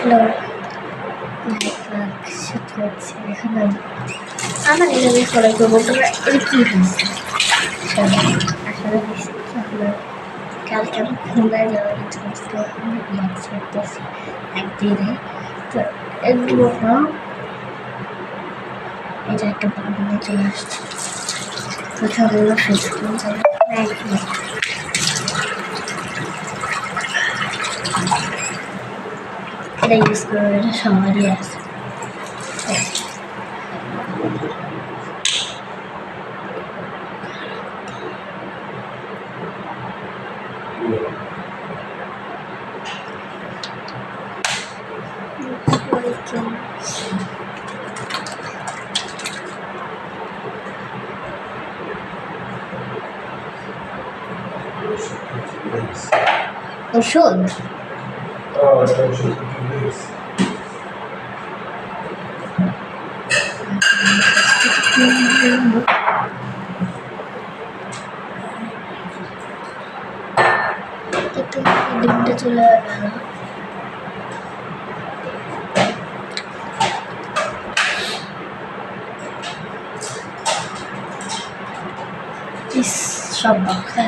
Hello শুরু হচ্ছে এখন আমার নিজেদের ফলো করবো তোমরা এটা কী হয়েছে আসলে হয়েছে কি আমার কালকে আমি খুলনায় যাওয়ার ইচ্ছা করছিল অনেক মাছ করতেছি একদিনে তো এগুলো না এটা একটা বাগানে চলে আসছে কোথাও বললো ফেসবুক এটা ইউজ করবো এটা সবারই আছে ওষুধ দিনটা চলে গেল সব বাক্কা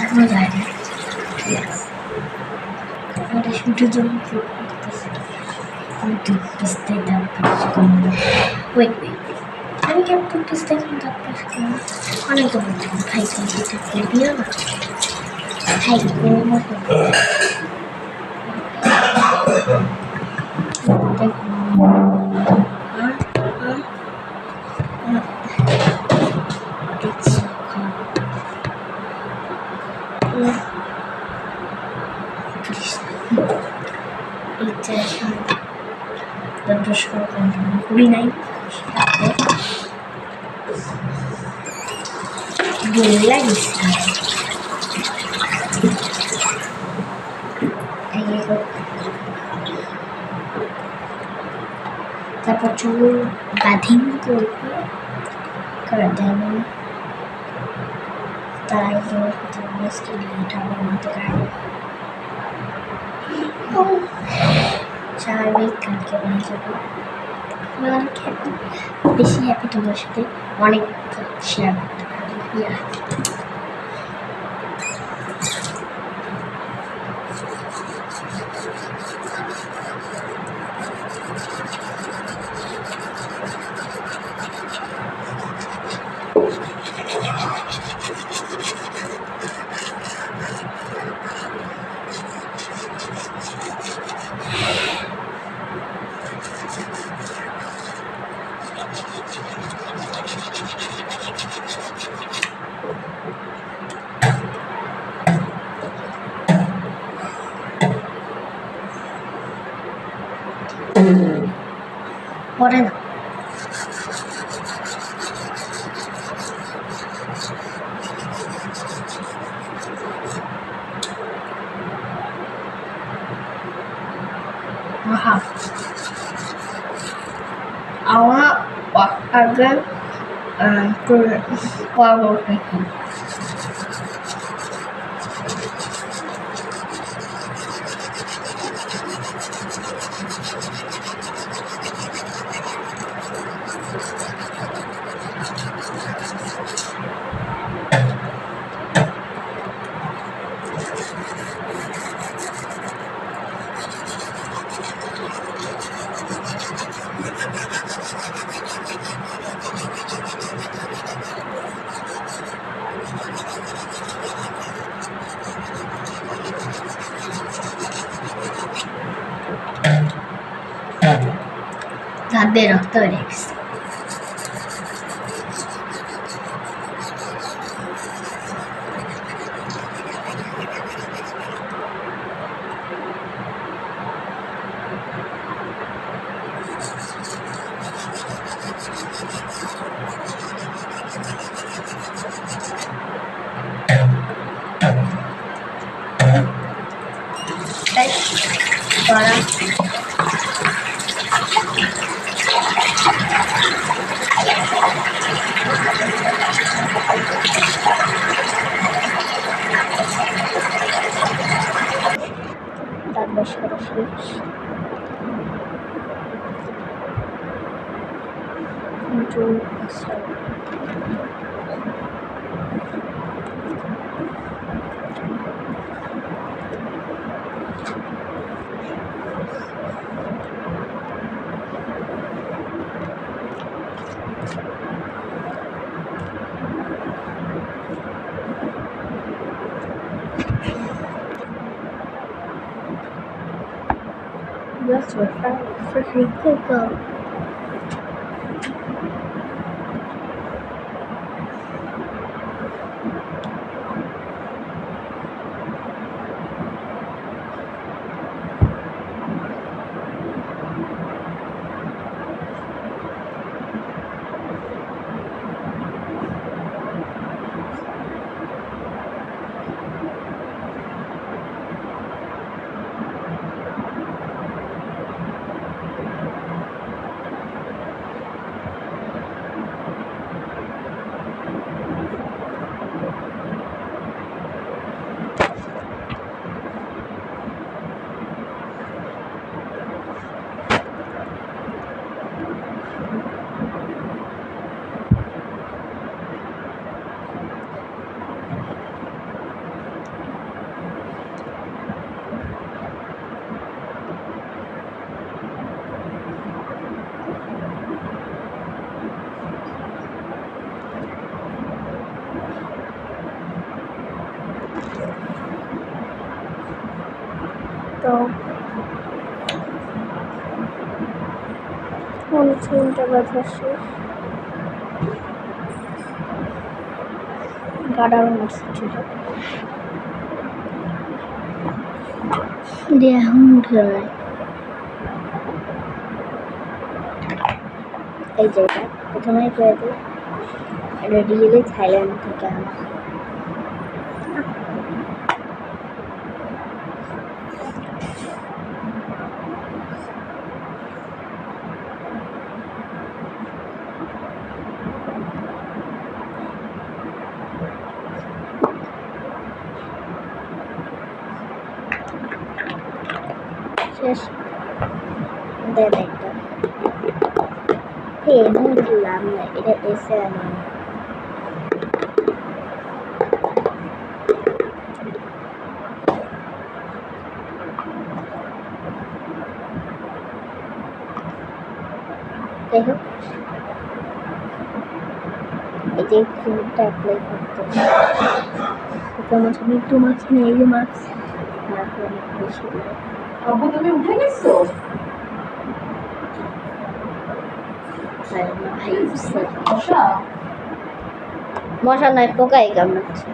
এখনো যায়নি আমাদের শুটের জন্য আমি টুথপেস্টে দাঁত ব্রাশ করবো ওয়েট আমি কেন টুথপেস্ট এখন দাঁত ব্রাশ করবো অনেক দোকান খাই খাই দিও না খাই ব্রাশ করি নাই লাগিয়েছি তারপর চুল বাঁধিং করবো করতে হবে তার স্বাভাবিক কালকে বানিয়ে যাবো অনেক হ্যাপি বেশি হ্যাপি তোমার সাথে অনেক শেয়ার করতে পারি পরে না আমার আগে Tabii rafta öyle ikisi. করা। দাঁত ব্রাশ করা শেষ। That's what I freaking think of. তো অনুষ্ঠানটা বাধা শেষ। গাডার ছিল দিয়ে এখন উঠে নেয়। এই জায়গা প্রথমেই করে দিই রেডি গেলে থাইল্যান্ড থেকে আনা। শেষ দেন একটা এমন দিলাম না, এটা এসে আনি দেখো এই যে ক্রিমটা অ্যাপ্লাই করতে মাঝখানে একটু মাঝখানে এই যে মাছ তারপর অনেক বেশি আব্বু তুমি উঠে গেছো? মশা নয়, পোকাই কামড়াচ্ছে।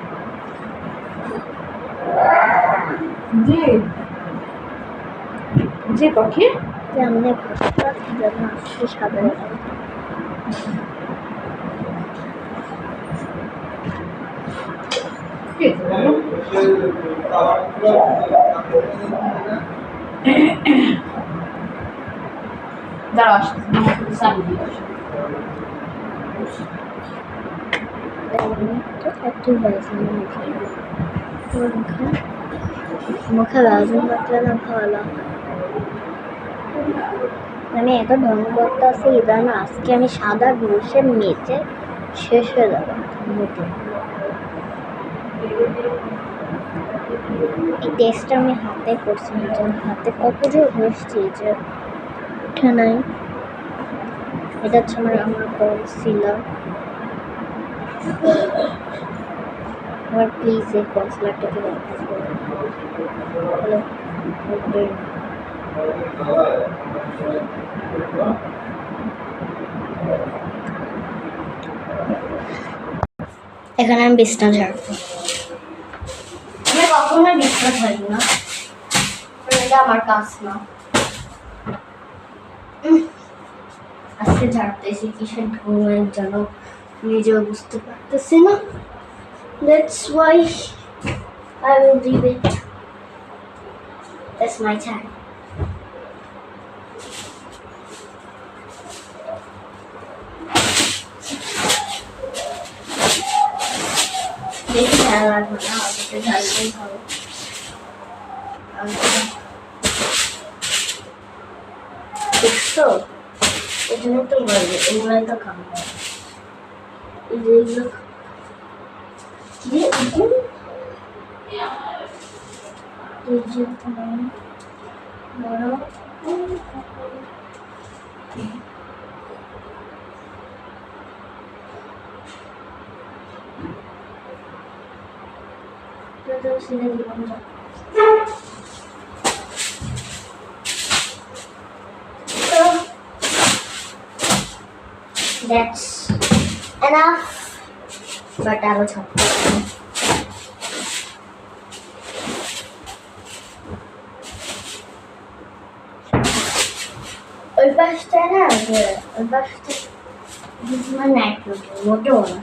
জি জি পাখি কেমনে সাদা দাঁড়া মুখে রাজন বাতলে না খাওয়ালো। আমি এত ঢং করতে আসি ইদার না, আজকে আমি সাদা ব্রুশে মেচে শেষ হয়ে যাবো মুখে। এই টেস্টটা আমি হাতে করছি, নিজের হাতে কত যে বসছি যে উঠে নাই। এটা হচ্ছে আমার কনসিলার। আমার প্লিজ এই কনসিলারটাকে ব্যবহার করুন। হ্যালো এখানে আমি বিছনা ঝাড়বো। আমি কখনোই বিছনা ঝাড়বো না, এটা আমার কাজ না। আজকে ঝাড়তেছি কিসের ঘুমের যেন নিজেও বুঝতে পারতেছি না। That's why I will leave it. That's my time. বেশি ঝাল লাগবে না, অল্প ঝাল দিয়ে খাবো। দেখছো, এখানে তো বলবে এগুলাই তো খাবো। এই যে এগুলো বড় ছেড়ে দিলাম। So that's enough. But I will talk. ওই পাশটা না, ওই পাশটা আমার নাইট রুটিন মোটেও না,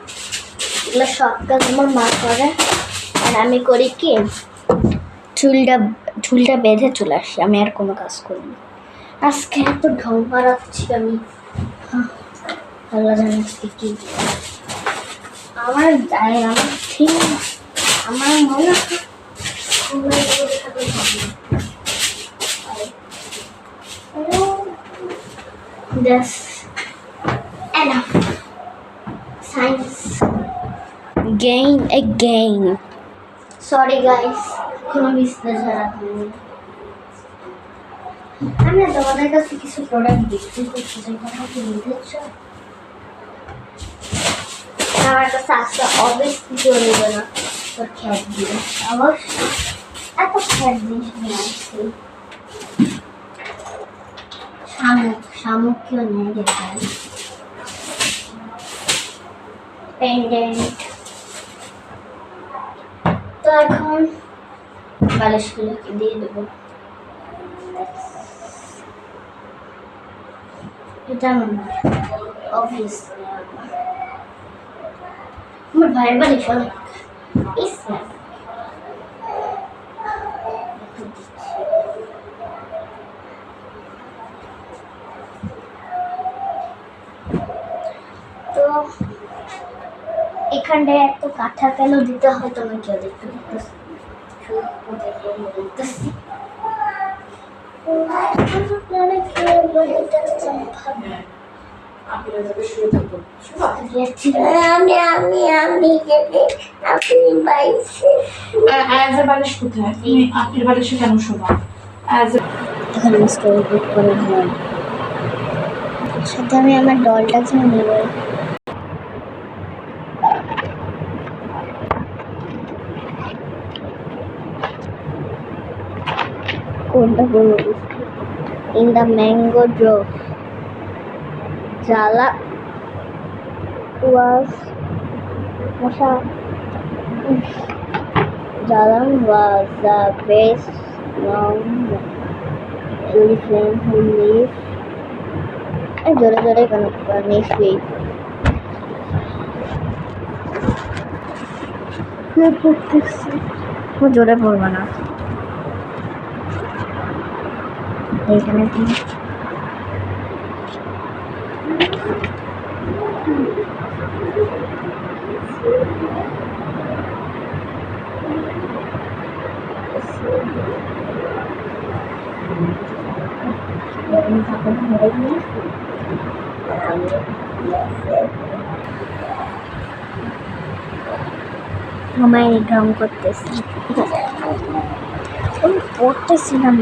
এগুলো সব কাজ আমার মা করে। আর আমি করি কি, চুলটা বেঁধে চলে আসি, আমি আর কোনো কাজ করি না। আজকে এত ঢং মারাচ্ছি আমি, আল্লাহ জানে আজকে কি আমার যায়। আমার ঠিক আমার মনে হয় That's enough. Science gain again. Sorry guys, কোনো বিস্তার ছাড়া হয়নি। আমি তোমাদের কাছে কিছু প্রোডাক্ট বিক্রি করতে চাই, কথা কি বুঝেছ? আমার কাছে আসলে অবশ্যই কেউ নেবে না তোর খ্যাত দিয়ে, অবশ্যই এত খ্যাত জিনিস নিয়ে আসছি। শামুক কেউ নেই দেখায়, পেন্ডেন্ট। তো এখন বালিশগুলোকে দিয়ে দেবো। এটা আমার অবভিয়াসলি আমার ভাইয়ের বালিশ অনেক তো এখানটায় এত কাঁথা কেন দিতে হয় তোমার কেউ দেখতে দেখতেছি। সাথে আমি আমার ডলটাকে নেব। কোনটা বলবো? In the mango drop, Jala was Jalan was the best known elephant who lived. And jore kana next week. वो जोरे पड़बा ना এইখানে কি ঘুমাই ঢং করতেছি, পড়তেছিলাম।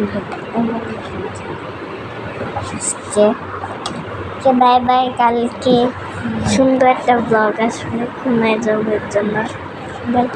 বাই বাই, কালকে সুন্দর একটা ব্লগ আসবে ঘুমায় যাওয়ার জন্য। বাই।